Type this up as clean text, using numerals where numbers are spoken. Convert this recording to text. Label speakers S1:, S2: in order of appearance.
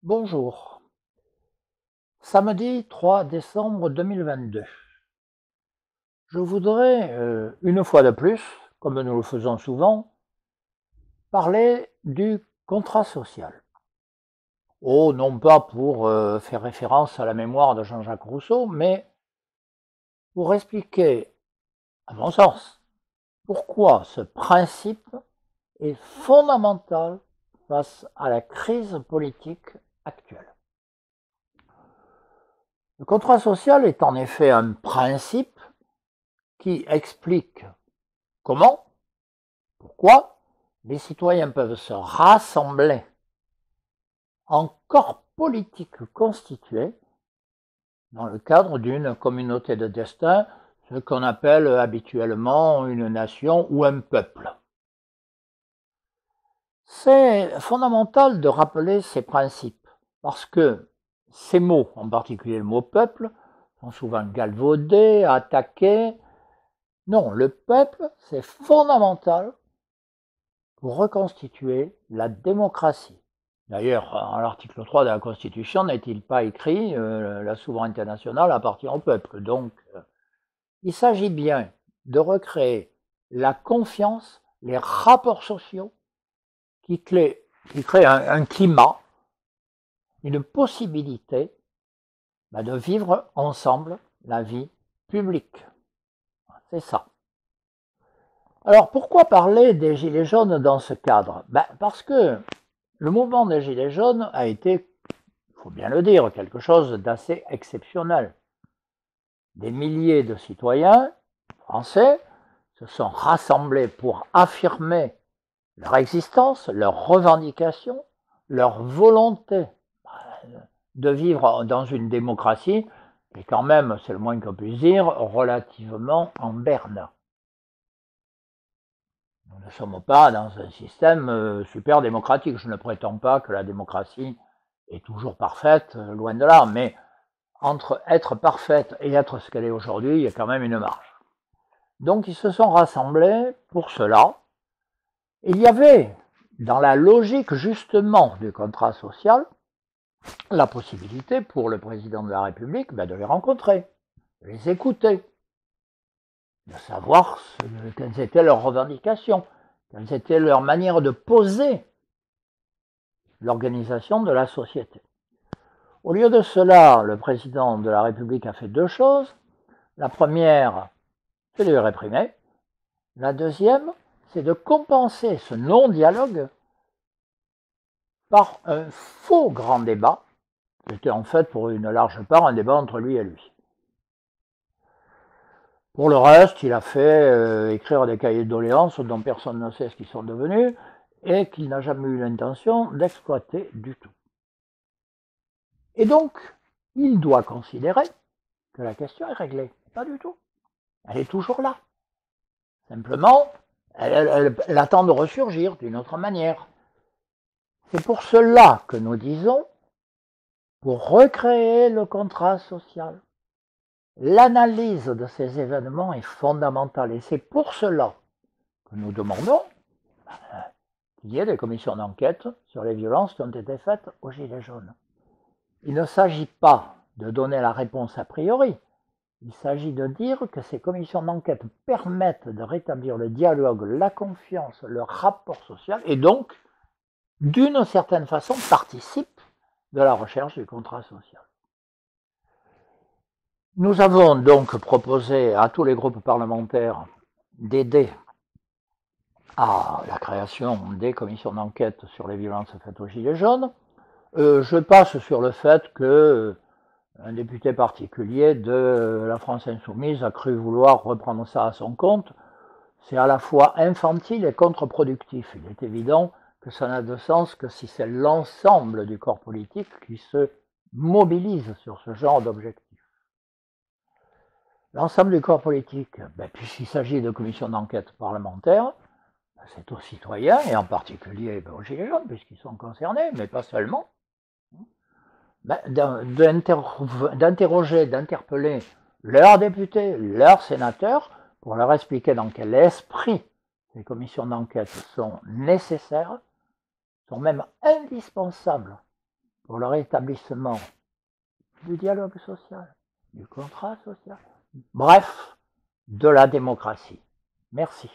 S1: Bonjour. Samedi 3 décembre 2022. Je voudrais, une fois de plus, comme nous le faisons souvent, parler du contrat social. Oh, non pas pour faire référence à la mémoire de Jean-Jacques Rousseau, mais pour expliquer, à mon sens, pourquoi ce principe est fondamental face à la crise politique actuelle. Le contrat social est en effet un principe qui explique comment, pourquoi les citoyens peuvent se rassembler en corps politique constitué dans le cadre d'une communauté de destin, ce qu'on appelle habituellement une nation ou un peuple. C'est fondamental de rappeler ces principes parce que ces mots, en particulier le mot peuple, sont souvent galvaudés, attaqués. Non, le peuple, c'est fondamental pour reconstituer la démocratie. D'ailleurs, l'article 3 de la Constitution n'est-il pas écrit la souveraineté nationale appartient au peuple. Donc, il s'agit bien de recréer la confiance, les rapports sociaux qui créent un climat, une possibilité de vivre ensemble la vie publique. C'est ça. Alors, pourquoi parler des Gilets jaunes dans ce cadre? Parce que le mouvement des Gilets jaunes a été, il faut bien le dire, quelque chose d'assez exceptionnel. Des milliers de citoyens français se sont rassemblés pour affirmer leur existence, leurs revendications, leur volonté de vivre dans une démocratie qui est quand même, c'est le moins qu'on puisse dire, relativement en berne. Nous ne sommes pas dans un système super démocratique. Je ne prétends pas que la démocratie est toujours parfaite, loin de là, mais entre être parfaite et être ce qu'elle est aujourd'hui, il y a quand même une marge. Donc ils se sont rassemblés pour cela. Il y avait, dans la logique justement du contrat social, la possibilité pour le président de la République de les rencontrer, de les écouter, de savoir quelles étaient leurs revendications, quelles étaient leurs manières de poser l'organisation de la société. Au lieu de cela, le président de la République a fait deux choses. La première, c'est de les réprimer. La deuxième, c'est de compenser ce non-dialogue par un faux grand débat. C'était en fait pour une large part un débat entre lui et lui. Pour le reste, il a fait écrire des cahiers de doléances dont personne ne sait ce qu'ils sont devenus et qu'il n'a jamais eu l'intention d'exploiter du tout. Et donc, il doit considérer que la question est réglée. Pas du tout. Elle est toujours là. Simplement, elle attend de ressurgir d'une autre manière. C'est pour cela que nous disons, pour recréer le contrat social, l'analyse de ces événements est fondamentale. Et c'est pour cela que nous demandons qu'il y ait des commissions d'enquête sur les violences qui ont été faites aux Gilets jaunes. Il ne s'agit pas de donner la réponse a priori. Il s'agit de dire que ces commissions d'enquête permettent de rétablir le dialogue, la confiance, le rapport social et donc, d'une certaine façon, participent de la recherche du contrat social. Nous avons donc proposé à tous les groupes parlementaires d'aider à la création des commissions d'enquête sur les violences faites aux Gilets jaunes. Je passe sur le fait que un député particulier de la France Insoumise a cru vouloir reprendre ça à son compte. C'est à la fois infantile et contre-productif. Il est évident que ça n'a de sens que si c'est l'ensemble du corps politique qui se mobilise sur ce genre d'objectif. L'ensemble du corps politique, puisqu'il s'agit de commissions d'enquête parlementaires, c'est aux citoyens, et en particulier aux Gilets jaunes, puisqu'ils sont concernés, mais pas seulement, d'interroger, d'interpeller leurs députés, leurs sénateurs, pour leur expliquer dans quel esprit ces commissions d'enquête sont nécessaires, sont même indispensables pour le rétablissement du dialogue social, du contrat social, bref, de la démocratie. Merci.